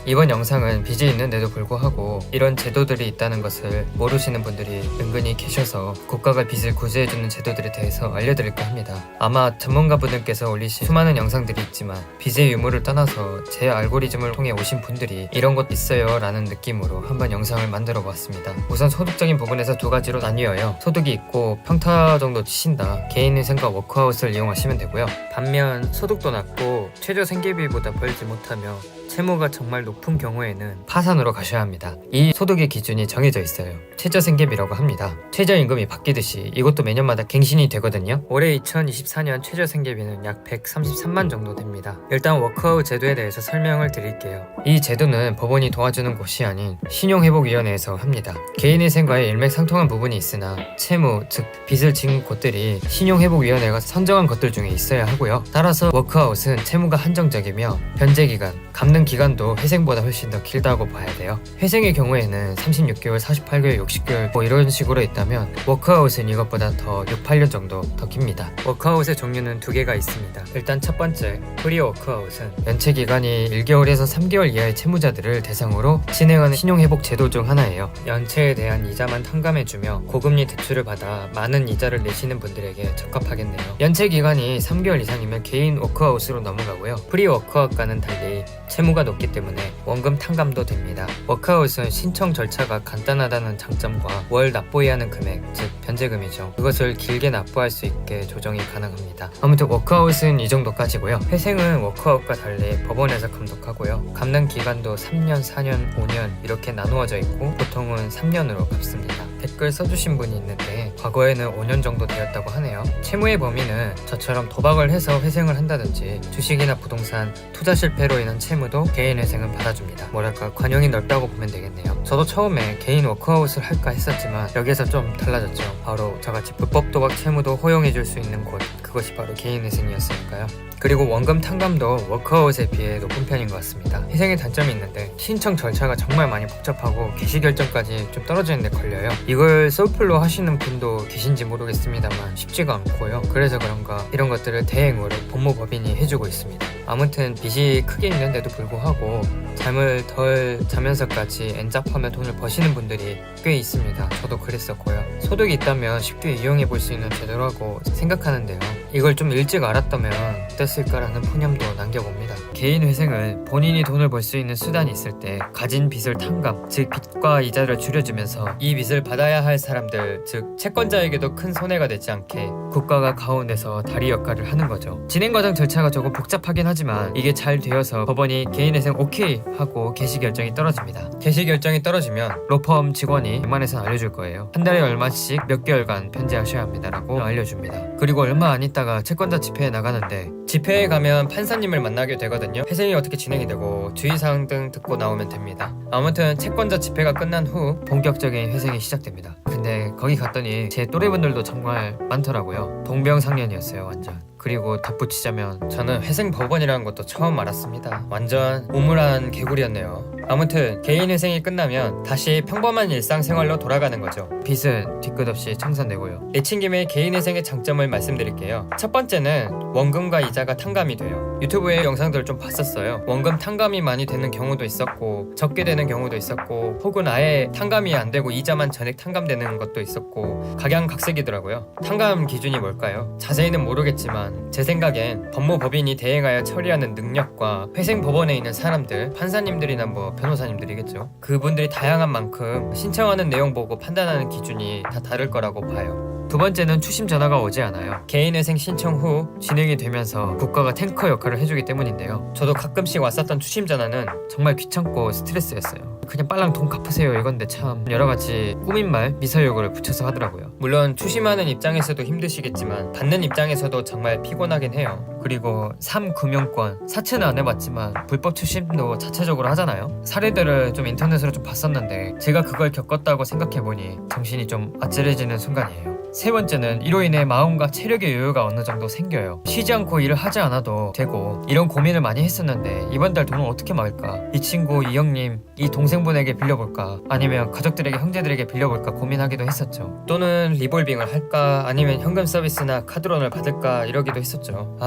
이번 영상은 빚이 있는데도 불구하고 이런 제도들이 있다는 것을 모르시는 분들이 은근히 계셔서 국가가 빚을 구제해주는 제도들에 대해서 알려드릴까 합니다. 아마 전문가분들께서 올리신 수많은 영상들이 있지만 빚의 유무를 떠나서 제 알고리즘을 통해 오신 분들이 이런 것 있어요 라는 느낌으로 한번 영상을 만들어 보았습니다. 우선 소득적인 부분에서 두 가지로 나뉘어요. 소득이 있고 평타 정도 치신다, 개인회생과 워크아웃을 이용하시면 되고요. 반면 소득도 낮고 최저 생계비보다 벌지 못하며 채무가 정말 높은 경우에는 파산으로 가셔야 합니다. 이 소득의 기준이 정해져 있어요. 최저생계비라고 합니다. 최저임금이 바뀌듯이 이것도 매년마다 갱신이 되거든요. 올해 2024년 최저생계비는 약 133만 정도 됩니다. 일단 워크아웃 제도에 대해서 설명을 드릴게요. 이 제도는 법원이 도와주는 곳이 아닌 신용회복위원회에서 합니다. 개인회생과의 일맥상통한 부분이 있으나 채무, 즉 빚을 진 곳들이 신용회복위원회가 선정한 것들 중에 있어야 하고요. 따라서 워크아웃은 채무가 한정적이며 변제기간, 갚는 기간도 회생보다 훨씬 더 길다고 봐야 돼요. 회생의 경우에는 36개월, 48개월, 60개월 뭐 이런 식으로 있다면 워크아웃은 이것보다 더 6, 8년 정도 더 깁니다. 워크아웃의 종류는 두 개가 있습니다. 일단 첫 번째, 프리 워크아웃은 연체 기간이 1개월에서 3개월 이하의 채무자들을 대상으로 진행하는 신용회복 제도 중 하나예요. 연체에 대한 이자만 탕감해주며 고금리 대출을 받아 많은 이자를 내시는 분들에게 적합하겠네요. 연체 기간이 3개월 이상이면 개인 워크아웃으로 넘어가고요. 프리 워크아웃과는 달리 채무가 높기 때문에 원금 탕감도 됩니다. 워크아웃은 신청 절차가 간단하다는 장점과 월 납부해야 하는 금액, 즉 변제금이죠. 그것을 길게 납부할 수 있게 조정이 가능합니다. 아무튼 워크아웃은 이 정도까지고요. 회생은 워크아웃과 달리 법원에서 감독하고요. 갚는 기간도 3년, 4년, 5년 이렇게 나누어져 있고 보통은 3년으로 갚습니다. 댓글 써주신 분이 있는데 과거에는 5년 정도 되었다고 하네요. 채무의 범위는 저처럼 도박을 해서 회생을 한다든지 주식이나 부동산, 투자 실패로 인한 채무도 개인 회생은 받아줍니다. 뭐랄까 관용이 넓다고 보면 되겠네요. 저도 처음에 개인 워크아웃을 할까 했었지만 여기에서 좀 달라졌죠. 바로 저같이 불법 도박 채무도 허용해줄 수 있는 곳, 그것이 바로 개인 회생이었으니까요. 그리고 원금 탕감도 워크아웃에 비해 높은 편인 것 같습니다. 회생의 단점이 있는데 신청 절차가 정말 많이 복잡하고 개시 결정까지 좀 떨어지는 데 걸려요. 이걸 솔플로 하시는 분도 계신지 모르겠습니다만 쉽지가 않고요. 그래서 그런가 이런 것들을 대행으로 법무법인이 해주고 있습니다. 아무튼 빚이 크게 있는데도 불구하고 잠을 덜 자면서까지 엔잡하며 돈을 버시는 분들이 꽤 있습니다. 저도 그랬었고요. 소득이 있다면 쉽게 이용해 볼 수 있는 제도라고 생각하는데요. 이걸 좀 일찍 알았다면 어땠을까라는 푸념도 남겨봅니다. 개인 회생은 본인이 돈을 벌 수 있는 수단이 있을 때 가진 빚을 탕감, 즉 빚과 이자를 줄여주면서 이 빚을 받아야 할 사람들, 즉 채권자에게도 큰 손해가 되지 않게 국가가 가운데서 다리 역할을 하는 거죠. 진행 과정 절차가 조금 복잡하긴 하지만 이게 잘 되어서 법원이 개인 회생 오케이 하고 개시 결정이 떨어집니다. 개시 결정이 떨어지면 로펌 직원이 웬만해서 알려줄 거예요. 한 달에 얼마씩 몇 개월간 변제하셔야 합니다라고 알려줍니다. 그리고 얼마 안 있다가 채권자 집회에 나가는데 집회에 가면 판사님을 만나게 되거든요. 회생이 어떻게 진행이 되고 주의사항 등 듣고 나오면 됩니다. 아무튼 채권자 집회가 끝난 후 본격적인 회생이 시작됩니다. 근데 거기 갔더니 제 또래분들도 정말 많더라고요. 동병상련이었어요 완전. 그리고 덧붙이자면 저는 회생 법원이라는 것도 처음 알았습니다. 완전 우물한 개구리였네요. 아무튼 개인 회생이 끝나면 다시 평범한 일상생활로 돌아가는 거죠. 빚은 뒤끝없이 청산되고요. 내친 김에 개인 회생의 장점을 말씀드릴게요. 첫 번째는 원금과 이자가 탕감이 돼요. 유튜브에 영상들을 좀 봤었어요. 원금 탕감이 많이 되는 경우도 있었고 적게 되는 경우도 있었고 혹은 아예 탕감이 안 되고 이자만 전액 탕감되는 것도 있었고 각양각색이더라고요. 탕감 기준이 뭘까요? 자세히는 모르겠지만 제 생각엔 법무법인이 대행하여 처리하는 능력과 회생 법원에 있는 사람들, 판사님들이나 변호사님들이겠죠. 그분들이 다양한 만큼 신청하는 내용 보고 판단하는 기준이 다 다를 거라고 봐요. 두 번째는 추심 전화가 오지 않아요. 개인회생 신청 후 진행이 되면서 국가가 탱커 역할을 해주기 때문인데요. 저도 가끔씩 왔었던 추심 전화는 정말 귀찮고 스트레스였어요. 그냥 빨랑 돈 갚으세요 이건데 참 여러가지 꾸민말, 미사여구를 붙여서 하더라고요. 물론 추심하는 입장에서도 힘드시겠지만 받는 입장에서도 정말 피곤하긴 해요. 그리고 3금융권 사채는 안 해봤지만 불법 추심도 자체적으로 하잖아요. 사례들을 좀 인터넷으로 좀 봤었는데 제가 그걸 겪었다고 생각해보니 정신이 좀 아찔해지는 순간이에요. 세 번째는 이로 인해 마음과 체력의 여유가 어느 정도 생겨요. 쉬지 않고 일을 하지 않아도 되고 이런 고민을 많이 했었는데 이번 달 돈을 어떻게 막을까? 이 친구, 이 형님, 이 동생분에게 빌려볼까? 아니면 가족들에게, 형제들에게 빌려볼까 고민하기도 했었죠. 또는 리볼빙을 할까? 아니면 현금 서비스나 카드론을 받을까? 이러기도 했었죠.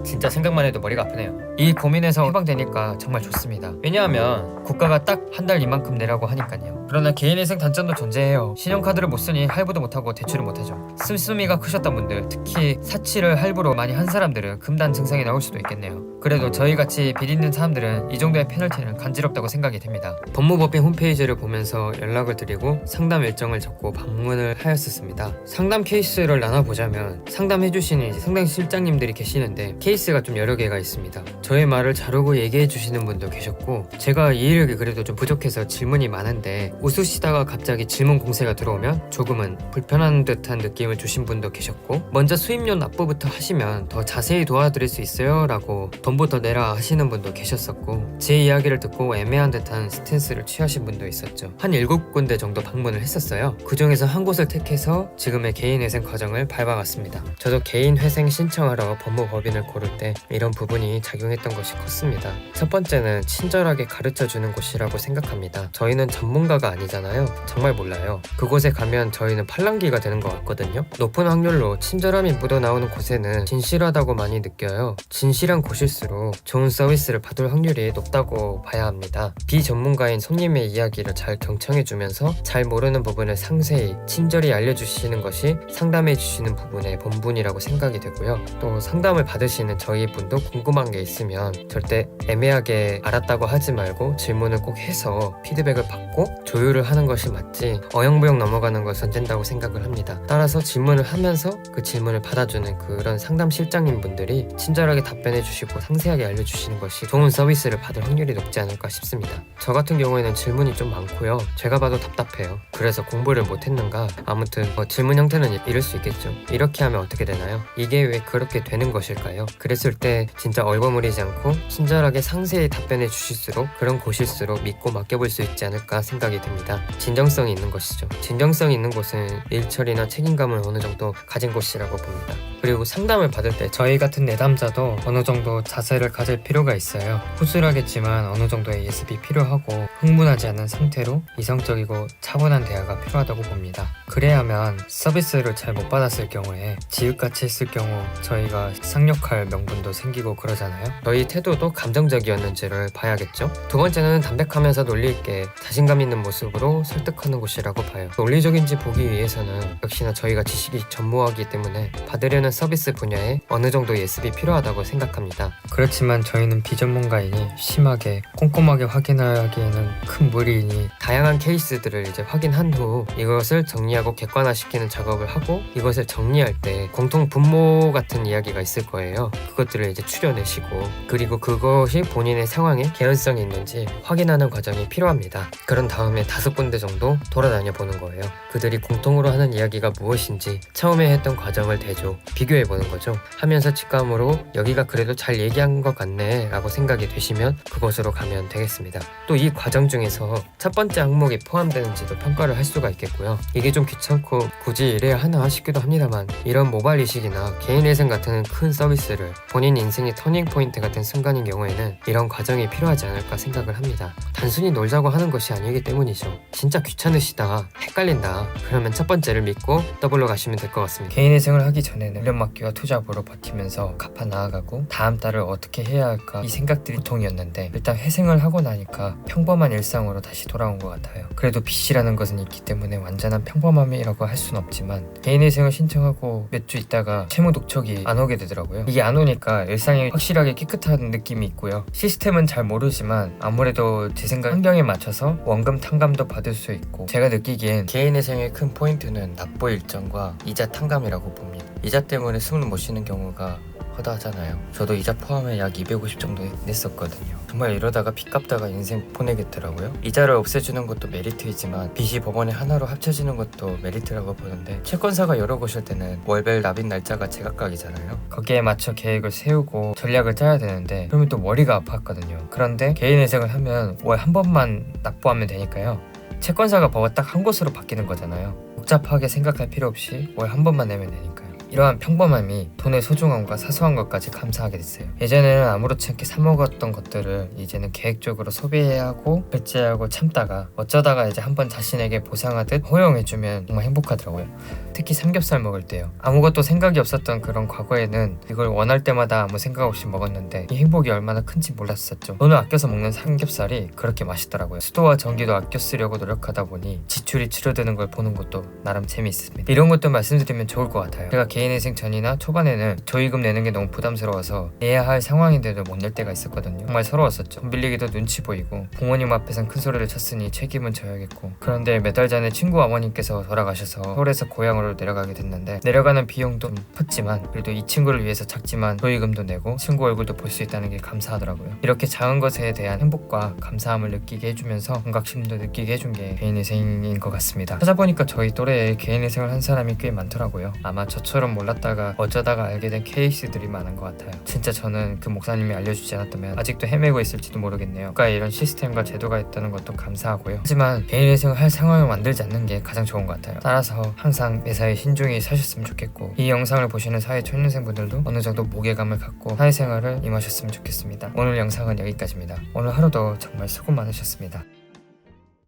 진짜 생각만 해도 머리가 아프네요. 이 고민에서 해방되니까 정말 좋습니다. 왜냐하면 국가가 딱 한 달 이만큼 내라고 하니까요. 그러나 개인회생 단점도 존재해요. 신용카드를 못 쓰니 할부도 못하고 대출을 못하죠. 씀씀이가 크셨던 분들, 특히 사치를 할부로 많이 한 사람들은 금단 증상이 나올 수도 있겠네요. 그래도 저희같이 빚 있는 사람들은 이 정도의 페널티는 간지럽다고 생각이 됩니다. 법무법인 홈페이지를 보면서 연락을 드리고 상담 일정을 잡고 방문을 하였었습니다. 상담 케이스를 나눠보자면 상담해주시는 상담 실장님들이 계시는데 케이스가 좀 여러 개가 있습니다. 저의 말을 자르고 얘기해주시는 분도 계셨고, 제가 이해력이 그래도 좀 부족해서 질문이 많은데 웃으시다가 갑자기 질문 공세가 들어오면 조금은 불편한 듯한 느낌을 주신 분도 계셨고, 먼저 수입료 납부부터 하시면 더 자세히 도와드릴 수 있어요 라고 돈부터 내라 하시는 분도 계셨었고, 제 이야기를 듣고 애매한 듯한 스탠스를 취하신 분도 있었죠. 한 7군데 정도 방문을 했었어요. 그 중에서 한 곳을 택해서 지금의 개인회생 과정을 밟아갔습니다. 저도 개인회생 신청하러 법무법인을 고를 때 이런 부분이 작용했던 것이 컸습니다. 첫 번째는 친절하게 가르쳐주는 곳이라고 생각합니다. 저희는 전문가가 아니잖아요. 정말 몰라요. 그곳에 가면 저희는 팔랑귀가 되는 것 같거든요. 높은 확률로 친절함이 묻어나오는 곳에는 진실하다고 많이 느껴요. 진실한 곳일수록 좋은 서비스를 받을 확률이 높다고 봐야 합니다. 비전문가인 손님의 이야기를 잘 경청해주면서 잘 모르는 부분을 상세히 친절히 알려주시는 것이 상담해주시는 부분의 본분이라고 생각이 되고요. 또 상담을 받으시는 저희 분도 궁금한 게 있으면 절대 애매하게 알았다고 하지 말고 질문을 꼭 해서 피드백을 받고 조율을 하는 것이 맞지, 어영부영 넘어가는 것은 안 된다고 생각을 합니다. 따라서 질문을 하면서 그 질문을 받아주는 그런 상담 실장님 분들이 친절하게 답변해 주시고 상세하게 알려주시는 것이 좋은 서비스를 받을 확률이 높지 않을까 싶습니다. 저 같은 경우에는 질문이 좀 많고요. 제가 봐도 답답해요. 그래서 공부를 못했는가? 아무튼 질문 형태는 이럴 수 있겠죠. 이렇게 하면 어떻게 되나요? 이게 왜 그렇게 되는 것일까요? 그랬을 때 진짜 얼버무리지 않고 친절하게 상세히 답변해 주실수록 그런 곳일수록 믿고 맡겨볼 수 있지 않을까 생각이 듭니다. 진정성이 있는 것이죠. 진정성이 있는 곳은 일처리나 책임감을 어느 정도 가진 곳이라고 봅니다. 그리고 상담을 받을 때 저희 같은 내담자도 어느 정도 자세를 가질 필요가 있어요. 후술하겠지만 어느 정도의 예습이 필요하고 흥분하지 않은 상태로 이성적이고 차분한 대화가 필요하다고 봅니다. 그래야만 서비스를 잘 못 받았을 경우에 지읒같이 했을 경우 저희가 쌍욕할 명분도 생기고 그러잖아요. 저희 태도도 감정적이었는지를 봐야겠죠. 두 번째는 담백하면서 논리 있게 자신감 있는 모습으로 설득하는 곳이라고 봐요. 논리적인지 보기 위해서는 역시나 저희가 지식이 전무하기 때문에 받으려는 서비스 분야에 어느 정도 예습이 필요하다고 생각합니다. 그렇지만 저희는 비전문가이니 심하게 꼼꼼하게 확인하기에는 큰 무리이니 다양한 케이스들을 이제 확인한 후 이것을 정리하고 객관화시키는 작업을 하고, 이것을 정리할 때 공통 분모 같은 이야기가 있을 거예요. 그것들을 이제 추려내시고, 그리고 그것이 본인의 상황에 개연성이 있는지 확인하는 과정이 필요합니다. 그런 다음에 5군데 정도 돌아다녀 보는 거예요. 그들이 공통으로 하는 이야기가 무엇인지 처음에 했던 과정을 대조, 비교해보는 거죠. 하면서 직감으로 여기가 그래도 잘 얘기한 것 같네 라고 생각이 되시면 그곳으로 가면 되겠습니다. 또 이 과정 중에서 첫 번째 항목이 포함되는지도 평가를 할 수가 있겠고요. 이게 좀 귀찮고 굳이 이래야 하나 싶기도 합니다만, 이런 모바일 이식이나 개인회생 같은 큰 서비스를 본인 인생의 터닝포인트 같은 순간인 경우에는 이런 과정이 필요하지 않을까 생각을 합니다. 단순히 놀자고 하는 것이 아니기 때문이죠. 진짜 귀찮으시다, 헷갈린다, 그러면 첫 번째를 믿고 더블로 가시면 될 것 같습니다. 개인회생을 하기 전에는 훈련받기와 투잡으로 버티면서 갚아 나아가고 다음 달을 어떻게 해야 할까 이 생각들이 보통이었는데, 일단 회생을 하고 나니까 평범한 일상으로 다시 돌아온 것 같아요. 그래도 빚이라는 것은 있기 때문에 완전한 평범함이라고 할 수는 없지만 개인회생을 신청하고 몇 주 있다가 채무 독촉이 안 오게 되더라고요. 이게 안 오니까 일상이 확실하게 깨끗한 느낌이 있고요. 시스템은 잘 모르지만 아무래도 제 생각 환경에 맞춰서 원금 탕감도 받을 수 있고, 제가 느끼기엔 개인회생의 큰 포인트는 납부 일정과 이자 탕감이라고 봅니다. 이자 때문에 숨을 못 쉬는 경우가 허다하잖아요. 저도 이자 포함해 약 250 정도 냈었거든요. 정말 이러다가 빚 갚다가 인생 보내겠더라고요. 이자를 없애주는 것도 메리트이지만 빚이 법원에 하나로 합쳐지는 것도 메리트라고 보는데, 채권사가 여러 곳일 때는 월별 납입 날짜가 제각각이잖아요. 거기에 맞춰 계획을 세우고 전략을 짜야 되는데 그러면 또 머리가 아팠거든요. 그런데 개인회생을 하면 월 한 번만 납부하면 되니까요. 채권사가 법원 딱 한 곳으로 바뀌는 거잖아요. 복잡하게 생각할 필요 없이 월 한 번만 내면 되니까요. 이러한 평범함이 돈의 소중함과 사소한 것까지 감사하게 됐어요. 예전에는 아무렇지 않게 사 먹었던 것들을 이제는 계획적으로 소비해야 하고 배째하고 참다가 어쩌다가 이제 한번 자신에게 보상하듯 허용해주면 정말 행복하더라고요. 특히 삼겹살 먹을 때요. 아무것도 생각이 없었던 그런 과거에는 이걸 원할 때마다 아무 생각 없이 먹었는데 이 행복이 얼마나 큰지 몰랐었죠. 돈을 아껴서 먹는 삼겹살이 그렇게 맛있더라고요. 수도와 전기도 아껴 쓰려고 노력하다 보니 지출이 줄어드는 걸 보는 것도 나름 재미있습니다. 이런 것도 말씀드리면 좋을 것 같아요. 제가 개인회생 전이나 초반에는 조의금 내는 게 너무 부담스러워서 내야 할 상황인데도 못 낼 때가 있었거든요. 정말 서러웠었죠. 돈 빌리기도 눈치 보이고 부모님 앞에선 큰 소리를 쳤으니 책임은 져야겠고. 그런데 몇 달 전에 친구 어머님께서 돌아가셔서 서울에서 고향으로 내려가게 됐는데 내려가는 비용도 좀 컸지만 그래도 이 친구를 위해서 작지만 조의금도 내고 친구 얼굴도 볼 수 있다는 게 감사하더라고요. 이렇게 작은 것에 대한 행복과 감사함을 느끼게 해주면서 경각심도 느끼게 해준 게 개인회생인 것 같습니다. 찾아보니까 저희 또래에 개인회생을 한 사람이 꽤 많더라고요. 아마 저처럼 몰랐다가 어쩌다가 알게 된 케이스들이 많은 것 같아요. 진짜 저는 그 목사님이 알려주지 않았다면 아직도 헤매고 있을지도 모르겠네요. 국가에 이런 시스템과 제도가 있다는 것도 감사하고요. 하지만 개인회생을 할 상황을 만들지 않는 게 가장 좋은 것 같아요. 따라서 항상 매사에 신중히 사셨으면 좋겠고 이 영상을 보시는 사회 초년생분들도 어느 정도 무게감을 갖고 사회생활을 임하셨으면 좋겠습니다. 오늘 영상은 여기까지입니다. 오늘 하루도 정말 수고 많으셨습니다.